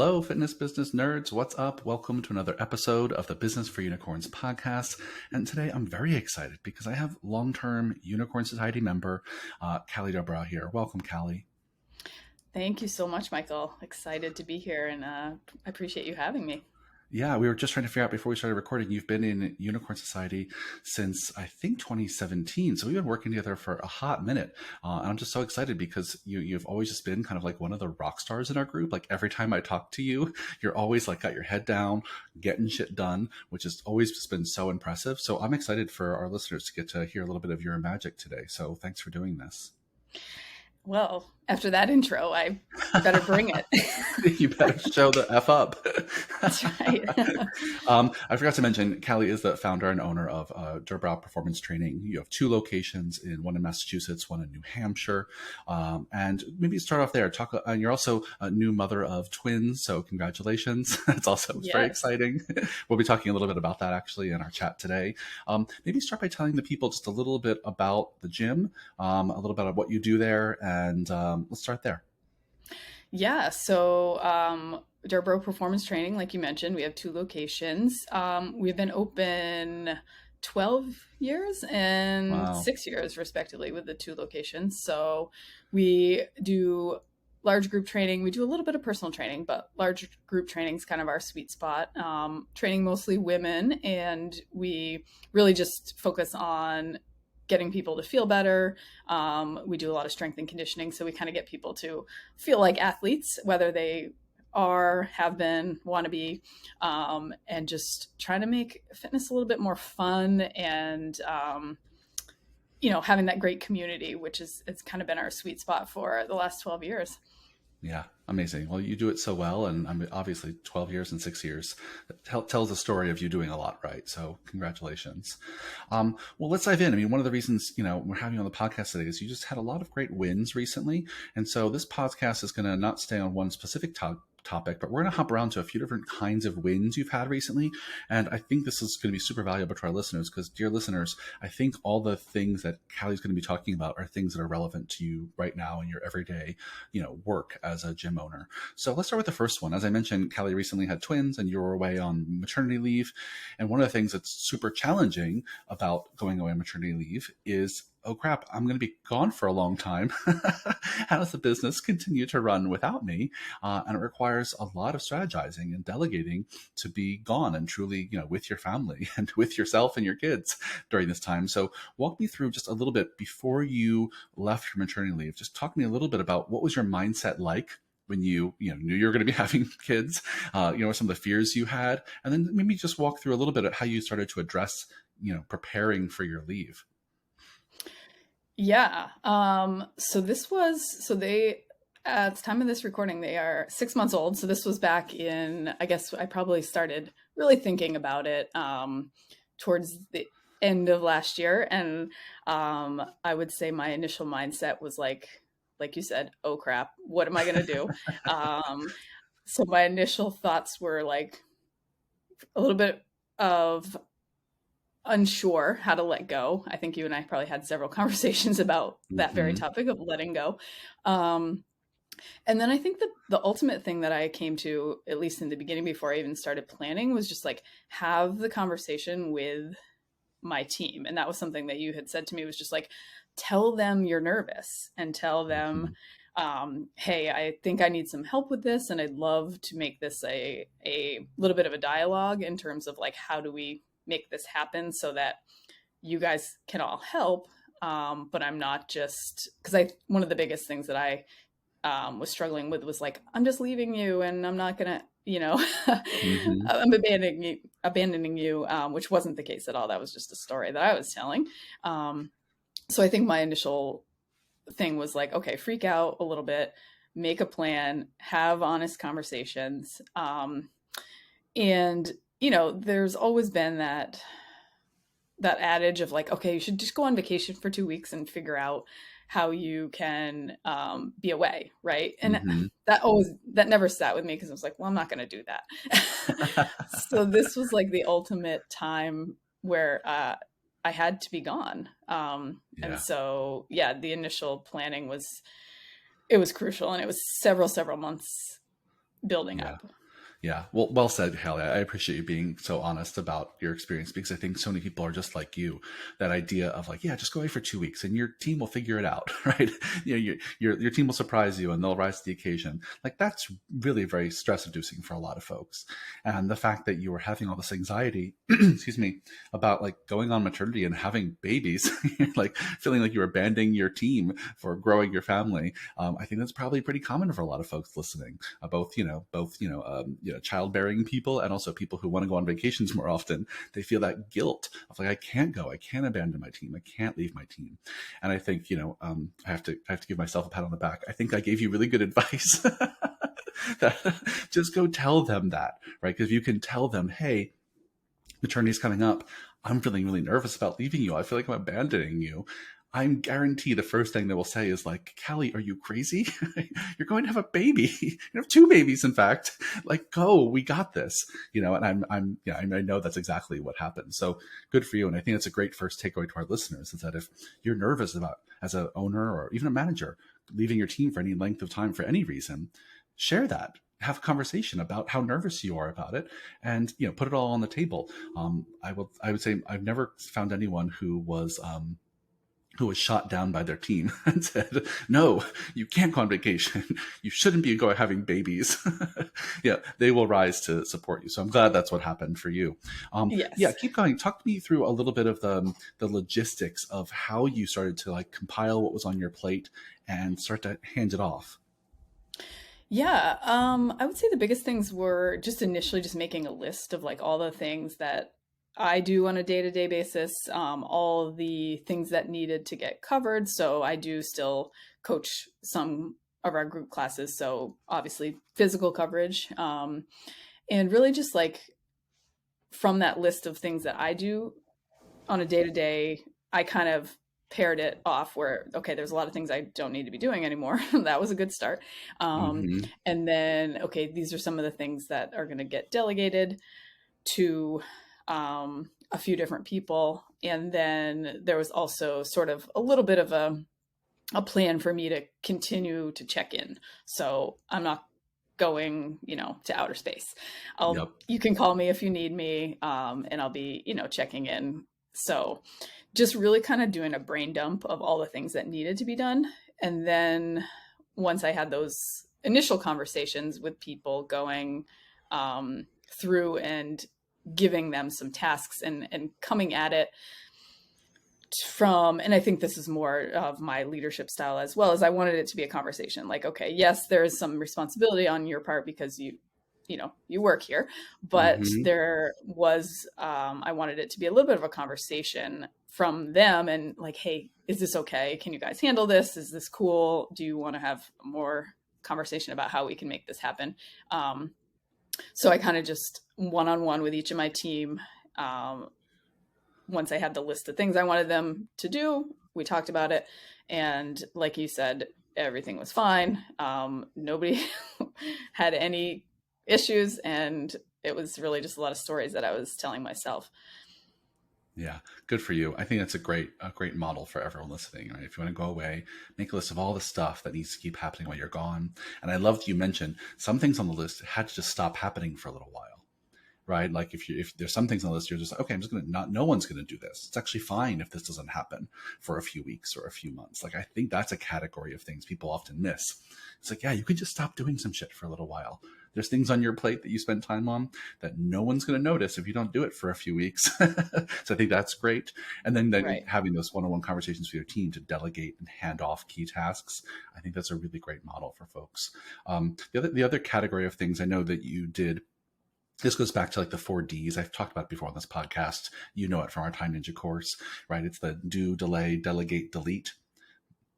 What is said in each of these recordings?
Hello, fitness business nerds. What's up? Welcome to another episode of the Business for Unicorns podcast. And today I'm very excited because I have long-term Unicorn Society member, Callie Durbrow here. Welcome, Callie. Thank you so much, Michael. Excited to be here, and I appreciate you having me. Yeah, we were just trying to figure out before we started recording, you've been in Unicorn Society since, I think, 2017. So we've been working together for a hot minute. And I'm just so excited because you've always just been kind of like one of the rock stars in our group. Like every time I talk to you, you're always like got your head down, getting shit done, which has always just been so impressive. So I'm excited for our listeners to get to hear a little bit of your magic today. So thanks for doing this. Well, after that intro, I better bring it. You better show the F up. That's right. I forgot to mention, Callie is the founder and owner of Durbrow Performance Training. You have two locations, one in Massachusetts, one in New Hampshire. And maybe start off there. And you're also a new mother of twins, so congratulations. It's also very exciting. We'll be talking a little bit about that actually in our chat today. Maybe start by telling the people just a little bit about the gym, a little bit of what you do there, and let's start there. Yeah, so Durbrow Performance Training, like you mentioned, we have two locations. We've been open 12 years and 6 years, respectively, with the two locations. So we do large group training. We do a little bit of personal training, but large group training is kind of our sweet spot. Training mostly women, and we really just focus on getting people to feel better. We do a lot of strength and conditioning, so we kind of get people to feel like athletes, whether they are, have been, want to be, and just trying to make fitness a little bit more fun and, having that great community, which it's kind of been our sweet spot for the last 12 years. Yeah, amazing. Well, you do it so well, and I mean, obviously 12 years and 6 years tells a story of you doing a lot right. So congratulations. Well, let's dive in. I mean, one of the reasons, we're having you on the podcast today is you just had a lot of great wins recently. And so this podcast is going to not stay on one specific topic, but we're going to hop around to a few different kinds of wins you've had recently. And I think this is going to be super valuable to our listeners because, dear listeners, I think all the things that Callie's going to be talking about are things that are relevant to you right now in your everyday, work as a gym owner. So let's start with the first one. As I mentioned, Callie recently had twins and you were away on maternity leave. And one of the things that's super challenging about going away on maternity leave is, oh crap, I'm going to be gone for a long time. How does the business continue to run without me? And it requires a lot of strategizing and delegating to be gone and truly, with your family and with yourself and your kids during this time. So walk me through just a little bit before you left your maternity leave. Just talk to me a little bit about what was your mindset like when you knew you were going to be having kids, some of the fears you had, and then maybe just walk through a little bit of how you started to address, preparing for your leave. Yeah. So they, at the time of this recording, they are 6 months old. So this was back in, I guess I probably started really thinking about it, towards the end of last year. And, I would say my initial mindset was like you said, oh crap, what am I going to do? So my initial thoughts were like a little bit of unsure how to let go. I think you and I probably had several conversations about that very topic of letting go. And then I think that the ultimate thing that I came to, at least in the beginning, before I even started planning, was just like have the conversation with my team. And that was something that you had said to me, was just like, tell them you're nervous and tell them, hey, I think I need some help with this. And I'd love to make this a little bit of a dialogue in terms of like, how do we make this happen so that you guys can all help. But I'm not just, because one of the biggest things that I was struggling with was like, I'm just leaving you and I'm not gonna, I'm abandoning you, which wasn't the case at all. That was just a story that I was telling. So I think my initial thing was like, okay, freak out a little bit, make a plan, have honest conversations. And there's always been that adage of like, okay, you should just go on vacation for 2 weeks and figure out how you can be away, right? And that never sat with me because I was like, well, I'm not going to do that. So this was like the ultimate time where I had to be gone. And so, the initial planning was crucial, and it was several months building Yeah. up. Yeah, well said, Callie. I appreciate you being so honest about your experience because I think so many people are just like you. That idea of like, yeah, just go away for 2 weeks and your team will figure it out, right? Your team will surprise you and they'll rise to the occasion. Like that's really very stress inducing for a lot of folks. And the fact that you were having all this anxiety, excuse me, about like going on maternity and having babies, like feeling like you're abandoning your team for growing your family. I think that's probably pretty common for a lot of folks listening, both childbearing people and also people who want to go on vacations more often. They feel that guilt of like, I can't go, I can't abandon my team, I can't leave my team. And I think I have to give myself a pat on the back. I think I gave you really good advice. Just go tell them that, right? Because you can tell them, hey, maternity's coming up. I'm feeling really nervous about leaving you. I feel like I'm abandoning you. I'm guaranteed the first thing they will say is like, Callie, are you crazy? You're going to have a baby. You have two babies, in fact. Like, go, we got this. I know that's exactly what happened. So good for you. And I think it's a great first takeaway to our listeners is that if you're nervous about, as an owner or even a manager, leaving your team for any length of time for any reason, share that. Have a conversation about how nervous you are about it, and put it all on the table. I would say I've never found anyone who was shot down by their team and said, no, you can't go on vacation. You shouldn't be having babies. Yeah, they will rise to support you. So I'm glad that's what happened for you. Yeah, Yes. keep going. Talk to me through a little bit of the logistics of how you started to like compile what was on your plate and start to hand it off. Yeah, I would say the biggest things were just initially just making a list of like all the things that I do on a day-to-day basis, all the things that needed to get covered. So I do still coach some of our group classes, so obviously physical coverage, and really just like from that list of things that I do on a day-to-day, I kind of paired it off where okay, there's a lot of things I don't need to be doing anymore. That was a good start. Mm-hmm. And then okay, these are some of the things that are going to get delegated to a few different people. And then there was also sort of a little bit of a plan for me to continue to check in. So I'm not going, to outer space. Yep. You can call me if you need me, and I'll be, checking in. So just really kind of doing a brain dump of all the things that needed to be done. And then once I had those initial conversations with people going through and giving them some tasks and coming at it from, and I think this is more of my leadership style as well, as I wanted it to be a conversation. Like, okay, yes, there is some responsibility on your part because you work here, but Mm-hmm. there was, I wanted it to be a little bit of a conversation from them and like, hey, is this okay? Can you guys handle this? Is this cool? Do you want to have more conversation about how we can make this happen? So I kind of just one-on-one with each of my team. Um, Once I had the list of things I wanted them to do, we talked about it. And like you said, everything was fine. Nobody had any issues. And it was really just a lot of stories that I was telling myself. Yeah, good for you. I think that's a great model for everyone listening. Right? If you want to go away, make a list of all the stuff that needs to keep happening while you're gone. And I loved you mentioned some things on the list had to just stop happening for a little while. Right? Like if there's some things on the list, you're just like, okay, I'm just gonna not. No one's gonna do this. It's actually fine if this doesn't happen for a few weeks or a few months. Like I think that's a category of things people often miss. It's like, yeah, you can just stop doing some shit for a little while. There's things on your plate that you spend time on that no one's going to notice if you don't do it for a few weeks. So I think that's great. And then Right. having those one-on-one conversations with your team to delegate and hand off key tasks, I think that's a really great model for folks. The other category of things I know that you did, this goes back to like the 4Ds. I've talked about it before on this podcast. You know it from our Time Ninja course, right? It's the do, delay, delegate, delete.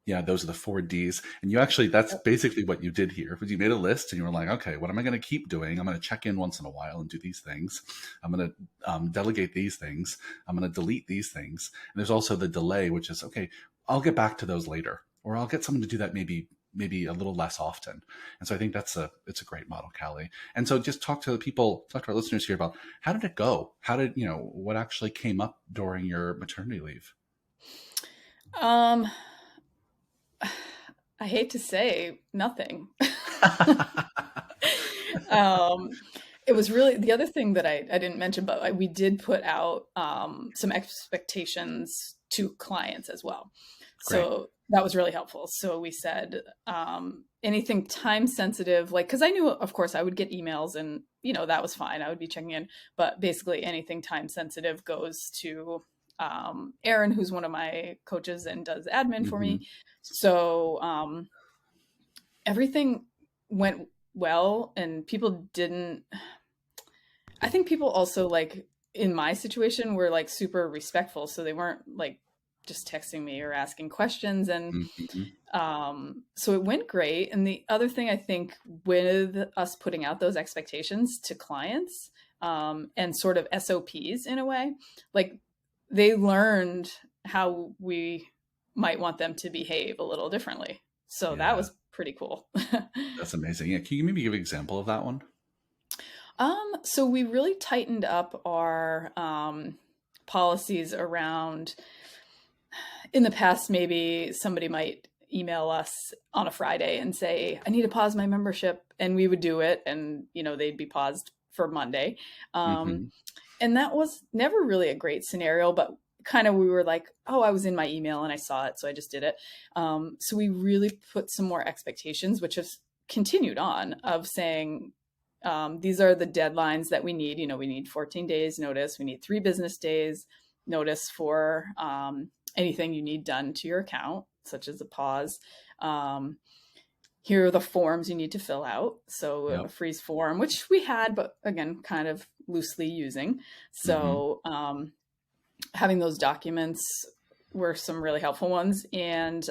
Yeah, those are the 4Ds. And you actually, that's basically what you did here. Because you made a list and you were like, okay, what am I going to keep doing? I'm going to check in once in a while and do these things. I'm going to delegate these things. I'm going to delete these things. And there's also the delay, which is, okay, I'll get back to those later. Or I'll get someone to do that maybe a little less often. And so I think it's a great model, Callie. And so just talk to our listeners here about how did it go? What actually came up during your maternity leave? Um, I hate to say nothing. um, it was really the other thing that I didn't mention, but we did put out some expectations to clients as well. Great. So that was really helpful. So we said anything time sensitive, like, because I knew, of course, I would get emails and, that was fine. I would be checking in. But basically anything time sensitive goes to Erin, who's one of my coaches and does admin for Mm-hmm. me. So everything went well, and people didn't. I think people also, like, in my situation, were like super respectful, so they weren't like just texting me or asking questions, and Mm-hmm. so it went great. And the other thing, I think, with us putting out those expectations to clients, and sort of SOPs in a way, like, they learned how we might want them to behave a little differently. So that Yeah, was pretty cool. that's amazing. Yeah, can you maybe give an example of that one? So we really tightened up our policies around. In the past, maybe somebody might email us on a Friday and say, "I need to pause my membership," and we would do it, and they'd be paused for Monday. Mm-hmm. And that was never really a great scenario, but kind of we were like, "Oh, I was in my email and I saw it, so I just did it." So we really put some more expectations, which has continued on, of saying, these are the deadlines that we need. We need 14 days notice. We need 3 business days notice for anything you need done to your account, such as a pause. Here are the forms you need to fill out. So we have a Yep. freeze form, which we had, but again, kind of loosely using. Mm-hmm. So having those documents were some really helpful ones. And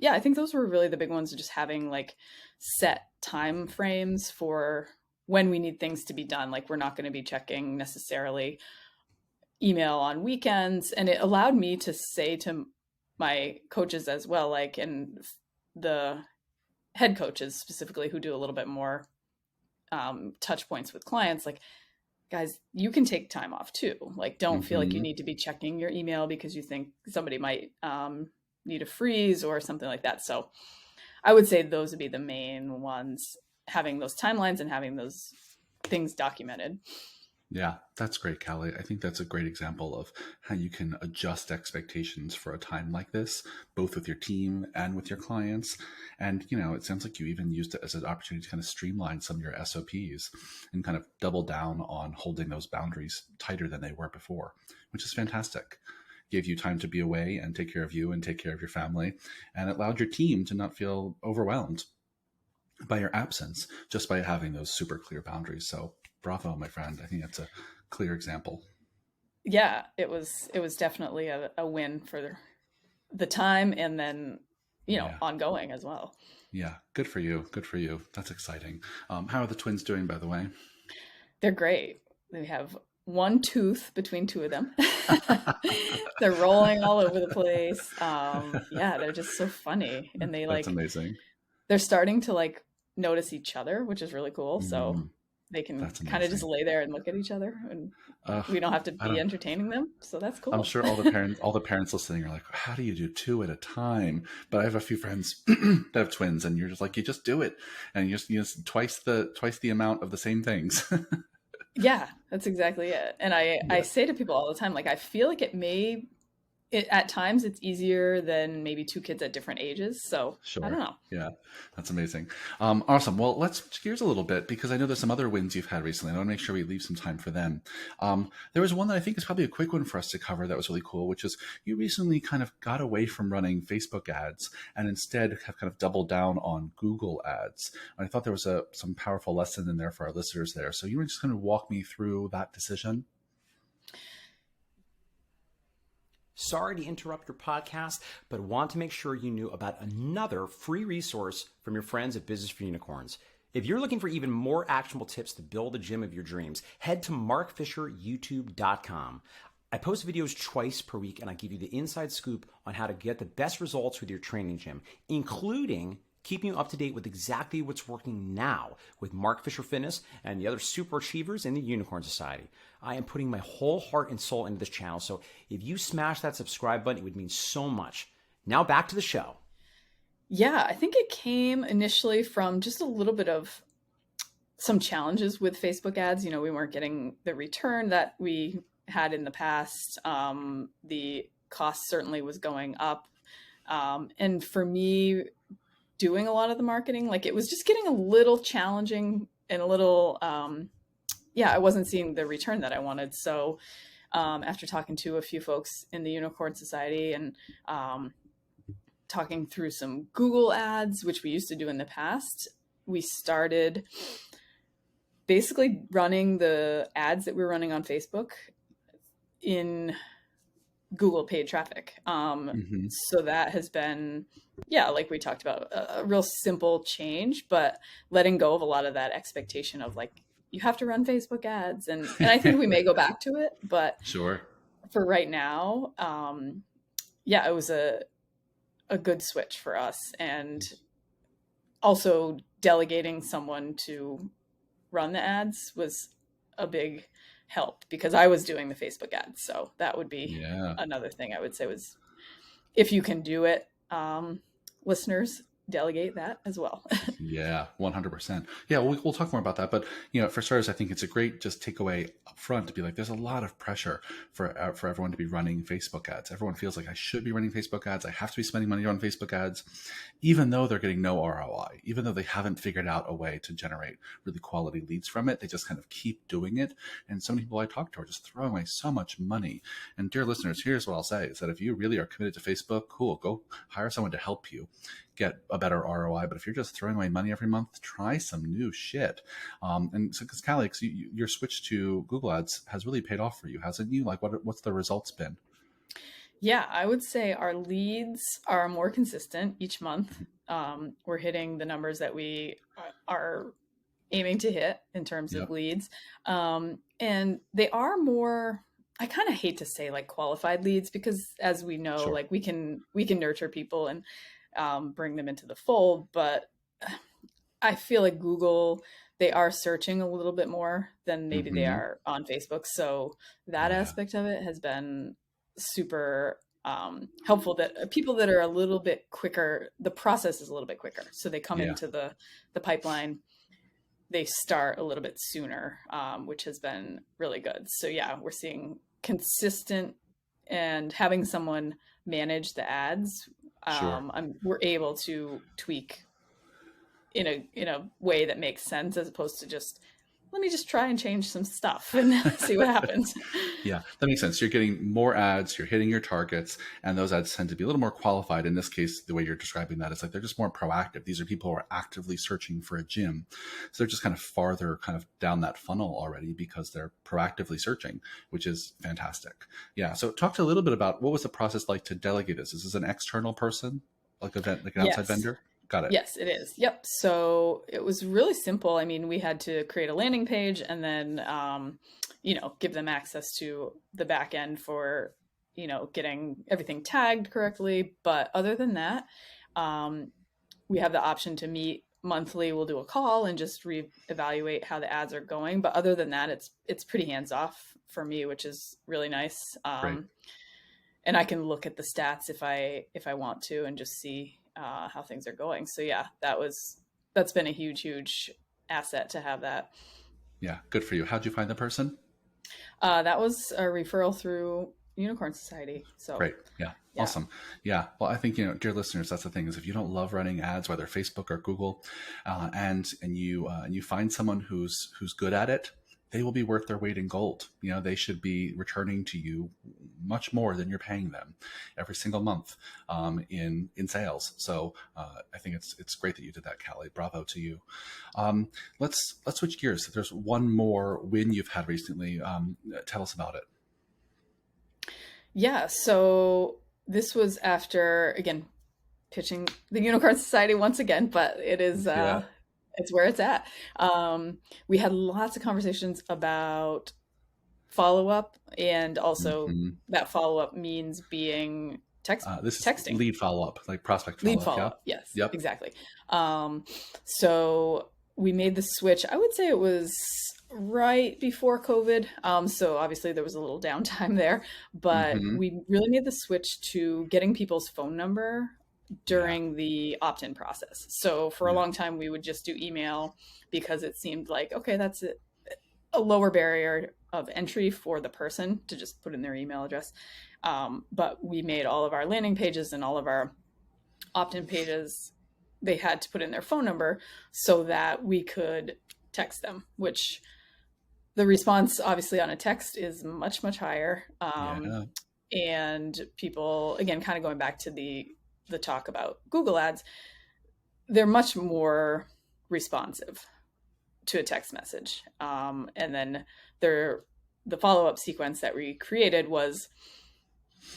yeah, I think those were really the big ones, just having like set time frames for when we need things to be done. Like, we're not going to be checking necessarily email on weekends. And it allowed me to say to my coaches as well, like, and the head coaches specifically, who do a little bit more touch points with clients, like, guys, you can take time off too. Like, don't feel like you Mm-hmm. need to be checking your email because you think somebody might need a freeze or something like that. So I would say those would be the main ones, having those timelines and having those things documented. Yeah, that's great, Callie. I think that's a great example of how you can adjust expectations for a time like this, both with your team and with your clients. And, it sounds like you even used it as an opportunity to kind of streamline some of your SOPs and kind of double down on holding those boundaries tighter than they were before, which is fantastic. Gave you time to be away and take care of you and take care of your family, and it allowed your team to not feel overwhelmed by your absence just by having those super clear boundaries. So bravo, my friend. I think that's a clear example. Yeah, it was definitely a win for the time, and then Yeah. ongoing as well. Yeah. Good for you. Good for you. That's exciting. How are the twins doing, by the way? They're great. They have one tooth between two of them. They're rolling all over the place. Yeah, they're just so funny, and they That's like amazing. they're starting to like notice each other, which is really cool. So Mm, they can that's kind of just amazing. lay there and look at each other, and Uh, we don't have to I be don't. entertaining them. So that's I'm cool. sure all the parents listening are like, "How do you do two at a time?" But I have a few friends that have twins, and you're just like, you just do it, and you just twice the amount of the same things. Yeah, that's exactly it. And I Yeah. say to people all the time, like, I feel like at times it's easier than maybe two kids at different ages. So I don't Sure. know. Yeah, that's amazing. Awesome. Well, let's switch gears a little bit because I know there's some other wins you've had recently. I want to make sure we leave some time for them. There was one that I think is probably a quick one for us to cover that was really cool, which is you recently kind of got away from running Facebook ads and instead have kind of doubled down on Google ads. And I thought there was some powerful lesson in there for our listeners there. So you were just going to walk me through that decision. Sorry to interrupt your podcast, but want to make sure you knew about another free resource from your friends at Business for Unicorns. If you're looking for even more actionable tips to build the gym of your dreams, head to markfisheryoutube.com. I post videos twice per week, and I give you the inside scoop on how to get the best results with your training gym, including keeping you up to date with exactly what's working now with Mark Fisher Fitness and the other super achievers in the Unicorn Society. I am putting my whole heart and soul into this channel, so if you smash that subscribe button, it would mean so much. Now back to the show. Yeah, I think it came initially from just a little bit of some challenges with Facebook ads. You know, we weren't getting the return that we had in the past. The cost certainly was going up. And for me, doing a lot of the marketing, like it was just getting a little challenging and a little, I wasn't seeing the return that I wanted. So after talking to a few folks in the Unicorn Society and talking through some Google ads, which we used to do in the past, we started basically running the ads that we were running on Facebook in Google paid traffic. So that has been, like we talked about, a real simple change, but letting go of a lot of that expectation of like, you have to run Facebook ads. And I think we may go back to it, but Sure. for right now, it was a good switch for us. And also delegating someone to run the ads was a big help because I was doing the Facebook ads. So that would be another thing I would say was, if you can do it, listeners, delegate that as well. Yeah, 100%. Yeah, we'll talk more about that. But, for starters, I think it's a great just takeaway up front to be like, there's a lot of pressure for everyone to be running Facebook ads. Everyone feels like I should be running Facebook ads. I have to be spending money on Facebook ads, even though they're getting no ROI, even though they haven't figured out a way to generate really quality leads from it. They just kind of keep doing it. And so many people I talk to are just throwing away so much money. And dear listeners, here's what I'll say is that if you really are committed to Facebook, cool, go hire someone to help you get a better ROI. But if you're just throwing away money every month, try some new shit. And so, because Callie, your switch to Google Ads has really paid off for you, hasn't you? Like, what's the results been? Yeah, I would say our leads are more consistent each month. We're hitting the numbers that we are aiming to hit in terms of leads. And they are more, I kind of hate to say like qualified leads, because as we know, like we can nurture people and bring them into the fold, but I feel like Google, they are searching a little bit more than maybe they are on Facebook. So that aspect of it has been super helpful, that people that are a little bit quicker, the process is a little bit quicker. So they come into the pipeline, they start a little bit sooner, which has been really good. So we're seeing consistent, and having someone manage the ads, we're able to tweak in a way that makes sense, as opposed to just, let me just try and change some stuff and see what happens. Yeah, that makes sense. You're getting more ads, you're hitting your targets, and those ads tend to be a little more qualified. In this case, the way you're describing that is like they're just more proactive. These are people who are actively searching for a gym. So they're just kind of farther kind of down that funnel already because they're proactively searching, which is fantastic. Yeah. So talk to a little bit about, what was the process like to delegate this? Is this an external person, like an outside vendor? Got it. Yes, it is. Yep. So it was really simple. I mean, we had to create a landing page and then, give them access to the back end for, getting everything tagged correctly. But other than that, we have the option to meet monthly. We'll do a call and just reevaluate how the ads are going. But other than that, it's pretty hands off for me, which is really nice. And I can look at the stats if I want to and just see how things are going. So that's been a huge asset to have that. Yeah, good for you. How'd you find the person? That was a referral through Unicorn Society. So great. Yeah. Awesome. Yeah. Well, I think, dear listeners, that's the thing, is if you don't love running ads, whether Facebook or Google, and you find someone who's good at it, they will be worth their weight in gold. They should be returning to you much more than you're paying them every single month in sales. So I think it's great that you did that, Callie. Bravo to you. Let's switch gears. There's one more win you've had recently. Tell us about it. Yeah. So this was after, again, pitching the Unicorn Society once again, but it is it's where it's at. We had lots of conversations about follow-up, and also that follow-up means being texting. Lead follow-up, like prospect follow-up. Lead follow-up, yeah? yes, Yep. Exactly. So we made the switch. I would say it was right before COVID. So obviously there was a little downtime there, but we really made the switch to getting people's phone number during the opt-in process. So for a long time, we would just do email because it seemed like, okay, that's a lower barrier of entry for the person to just put in their email address. But we made all of our landing pages and all of our opt-in pages, they had to put in their phone number so that we could text them, which the response obviously on a text is much, much higher. And people, again, kind of going back to the talk about Google ads, they're much more responsive to a text message. And then the follow-up sequence that we created was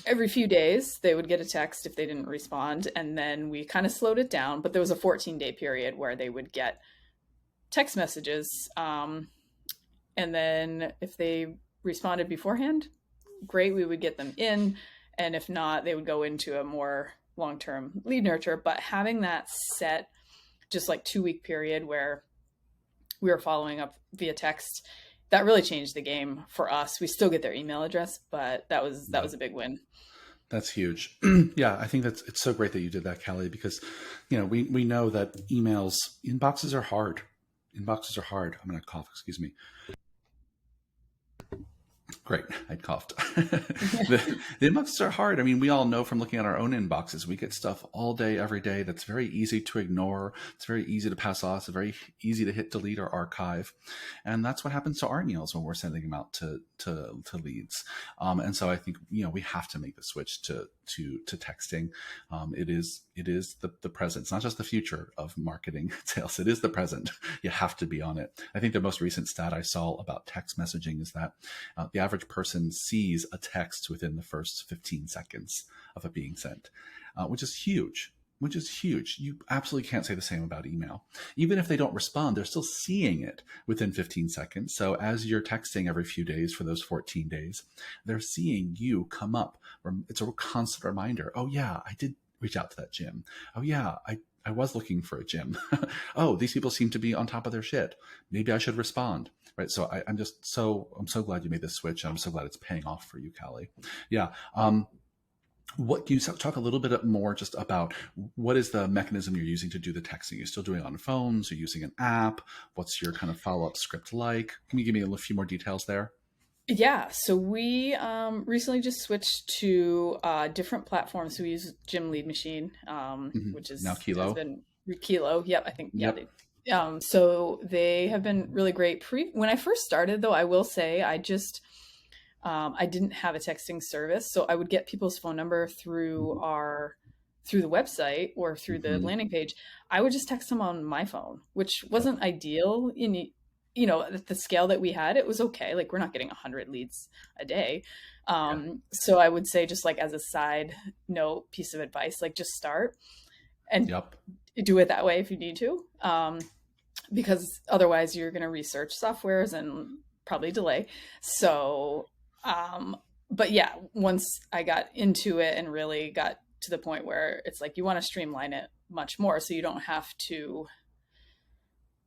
every few days they would get a text if they didn't respond. And then we kind of slowed it down, but there was a 14-day period where they would get text messages. And then if they responded beforehand, great, we would get them in. And if not, they would go into a more long-term lead nurture. But having that set, just like 2-week period where we were following up via text, that really changed the game for us. We still get their email address, but that was a big win. That's huge. Yeah, I think it's so great that you did that, Callie, because we know that inboxes are hard. Inboxes are hard. I'm going to cough. Excuse me. Great. I coughed. The inboxes are hard. I mean, we all know from looking at our own inboxes, we get stuff all day, every day that's very easy to ignore. It's very easy to pass off. It's very easy to hit delete or archive. And that's what happens to our emails when we're sending them out to leads. And so I think, we have to make the switch to texting. It is the present. It's not just the future of marketing sales. It is the present. You have to be on it. I think the most recent stat I saw about text messaging is that the average person sees a text within the first 15 seconds of it being sent, which is huge. You absolutely can't say the same about email. Even if they don't respond, they're still seeing it within 15 seconds. So as you're texting every few days for those 14 days, they're seeing you come up. It's a constant reminder. Oh yeah, I did reach out to that gym. Oh yeah, I was looking for a gym. Oh, these people seem to be on top of their shit. Maybe I should respond. Right. So I'm so glad you made this switch. I'm so glad it's paying off for you, Callie. Yeah. What can you talk a little bit more just about what is the mechanism you're using to do the texting? You're still doing it on phones? You're using an app? What's your kind of follow-up script like? Can you give me a few more details there? Yeah, so we recently just switched to different platforms. So we use Gym Lead Machine, which is now Kilo. Has been Kilo. Yep, I think. Yep. Yeah. So they have been really great. When I first started, though, I will say I didn't have a texting service, so I would get people's phone number through the website or through the landing page. I would just text them on my phone, which wasn't ideal at the scale that we had. It was okay. Like, we're not getting 100 leads a day. So I would say, just like as a side note, piece of advice, like just start and do it that way if you need to. Because otherwise you're going to research softwares and probably delay. So, but yeah, once I got into it and really got to the point where it's like, you want to streamline it much more so you don't have to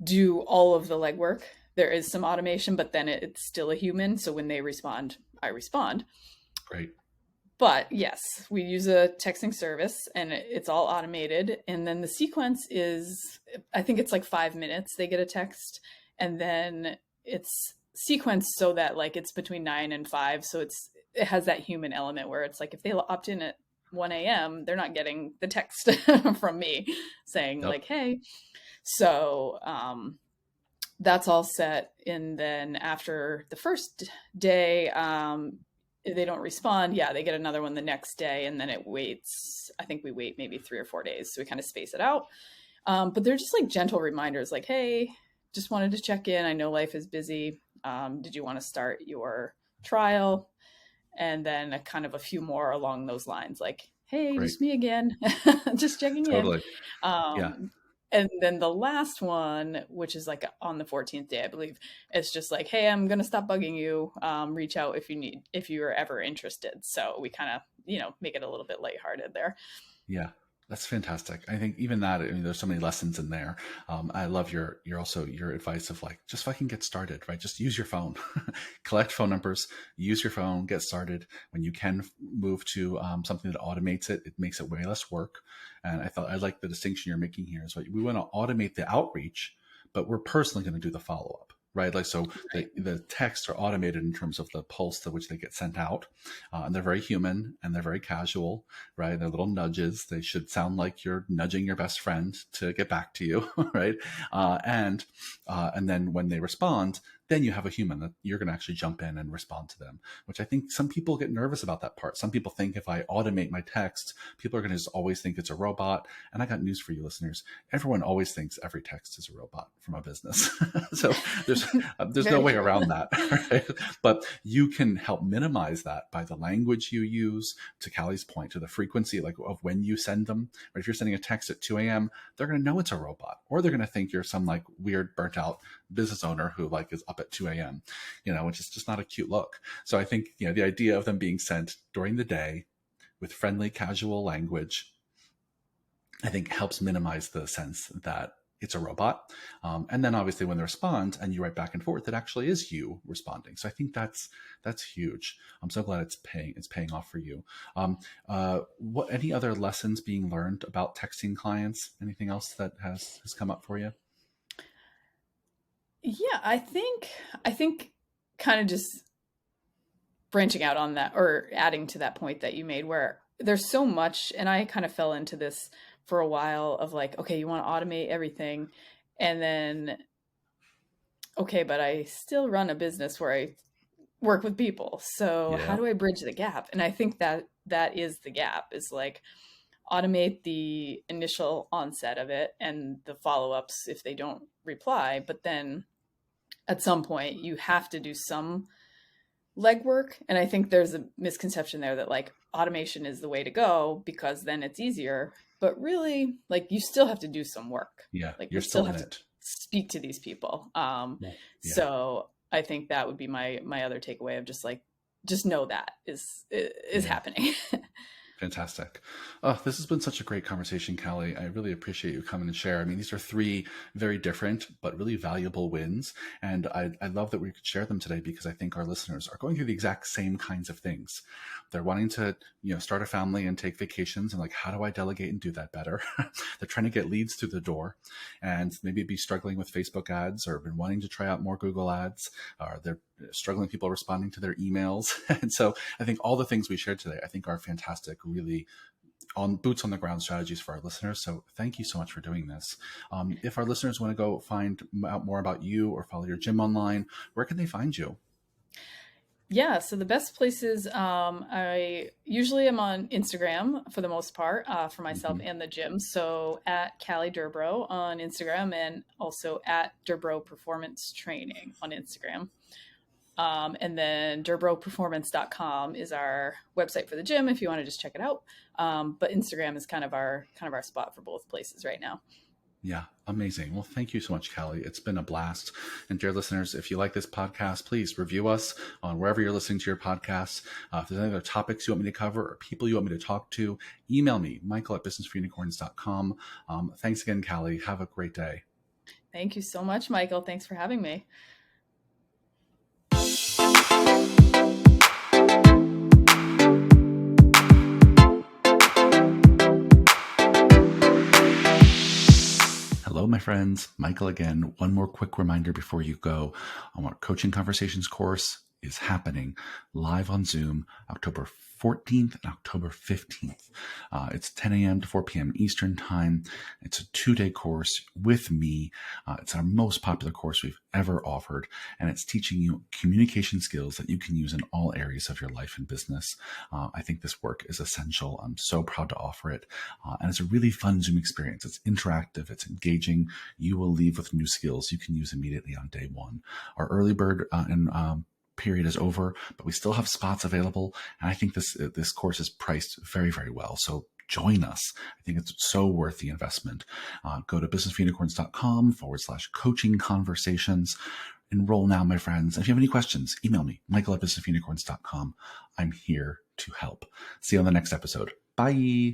do all of the legwork. There is some automation, but then it's still a human. So when they respond, I respond. Great. But yes, we use a texting service and it's all automated. And then the sequence is, I think it's like 5 minutes. They get a text and then it's sequenced so that like it's between 9 and 5. So it has that human element where it's like, if they opt in at 1 a.m., they're not getting the text from me saying like, hey. So that's all set. And then after the first day, if they don't respond, they get another one the next day. And then it waits. I think we wait maybe 3 or 4 days. So we kind of space it out. But they're just like gentle reminders like, hey, just wanted to check in. I know life is busy. Did you want to start your trial? And then a few more along those lines, like, hey, just me again, just checking in. And then the last one, which is like on the 14th day, I believe, it's just like, hey, I'm going to stop bugging you. Reach out if you are ever interested. So we kind of, make it a little bit lighthearted there. Yeah. That's fantastic. I think even that, I mean, there's so many lessons in there. I love your advice of like, just fucking get started, right? Just use your phone, collect phone numbers, use your phone, get started. When you can move to something that automates it, it makes it way less work. And I like the distinction you're making here is like, we want to automate the outreach, but we're personally going to do the follow up. Right. Like, so Right. the texts are automated in terms of the pulse to which they get sent out. And they're very human and they're very casual, right? They're little nudges. They should sound like you're nudging your best friend to get back to you, right? And then when they respond, then you have a human that you're going to actually jump in and respond to them, which I think some people get nervous about that part. Some people think if I automate my text, people are going to just always think it's a robot. And I got news for you listeners. Everyone always thinks every text is a robot from a business. So there's no Very way true. around that, right? But you can help minimize that by the language you use, to Callie's point, to the frequency like of when you send them. Right? If you're sending a text at 2 a.m., they're going to know it's a robot, or they're going to think you're some like weird burnt out business owner who like is up at 2 a.m., which is just not a cute look. So I think, the idea of them being sent during the day with friendly, casual language, I think helps minimize the sense that it's a robot. And then obviously when they respond and you write back and forth, it actually is you responding. So I think that's huge. I'm so glad it's paying off for you. What any other lessons being learned about texting clients? Anything else that has come up for you? Yeah, I think kind of just branching out on that or adding to that point that you made where there's so much, and I kind of fell into this for a while of like, okay, you want to automate everything, and then okay, but I still run a business where I work with people. So how Yeah. do I bridge the gap? And I think that is the gap, is like automate the initial onset of it and the follow-ups if they don't reply, but then at some point you have to do some legwork. And I think there's a misconception there that like automation is the way to go because then it's easier. But really, like you still have to do some work. Yeah. Like you You're still still in have to it. speak to these people. Yeah. Yeah. So I think that would be my other takeaway of just know that is Yeah. happening. Fantastic. Oh, this has been such a great conversation, Callie. I really appreciate you coming and share. I mean, these are three very different but really valuable wins. And I love that we could share them today because I think our listeners are going through the exact same kinds of things. They're wanting to, start a family and take vacations and like, how do I delegate and do that better? They're trying to get leads through the door and maybe be struggling with Facebook ads or been wanting to try out more Google ads, or they're struggling people responding to their emails. And so I think all the things we shared today, I think are fantastic, really on boots on the ground strategies for our listeners. So thank you so much for doing this. If our listeners want to go find out more about you or follow your gym online, where can they find you? Yeah, so the best places, I usually am on Instagram for the most part, for myself Mm-hmm. and the gym. So at Callie Durbrow on Instagram and also at Durbrow Performance Training on Instagram. And then durbrowperformance.com is our website for the gym if you want to just check it out. But Instagram is kind of our spot for both places right now. Yeah, amazing. Well, thank you so much, Callie. It's been a blast. And dear listeners, if you like this podcast, please review us on wherever you're listening to your podcasts. If there's any other topics you want me to cover or people you want me to talk to, email me, michael@businessforunicorns.com. Thanks again, Callie. Have a great day. Thank you so much, Michael. Thanks for having me. Hello, my friends. Michael again. One more quick reminder before you go. Our Coaching Conversations course is happening live on Zoom October 14th and October 15th. It's 10 a.m. to 4 p.m. Eastern Time. It's a 2-day course with me. It's our most popular course we've ever offered, and it's teaching you communication skills that you can use in all areas of your life and business. I think this work is essential. I'm so proud to offer it, and it's a really fun Zoom experience. It's interactive. It's engaging. You will leave with new skills you can use immediately on day one. Our early bird period is over, but we still have spots available. And I think this course is priced very, very well. So join us. I think it's so worth the investment. Go to businessunicorns.com/coaching conversations. Enroll now, my friends. If you have any questions, email me, michael@businessunicorns.com. I'm here to help. See you on the next episode. Bye.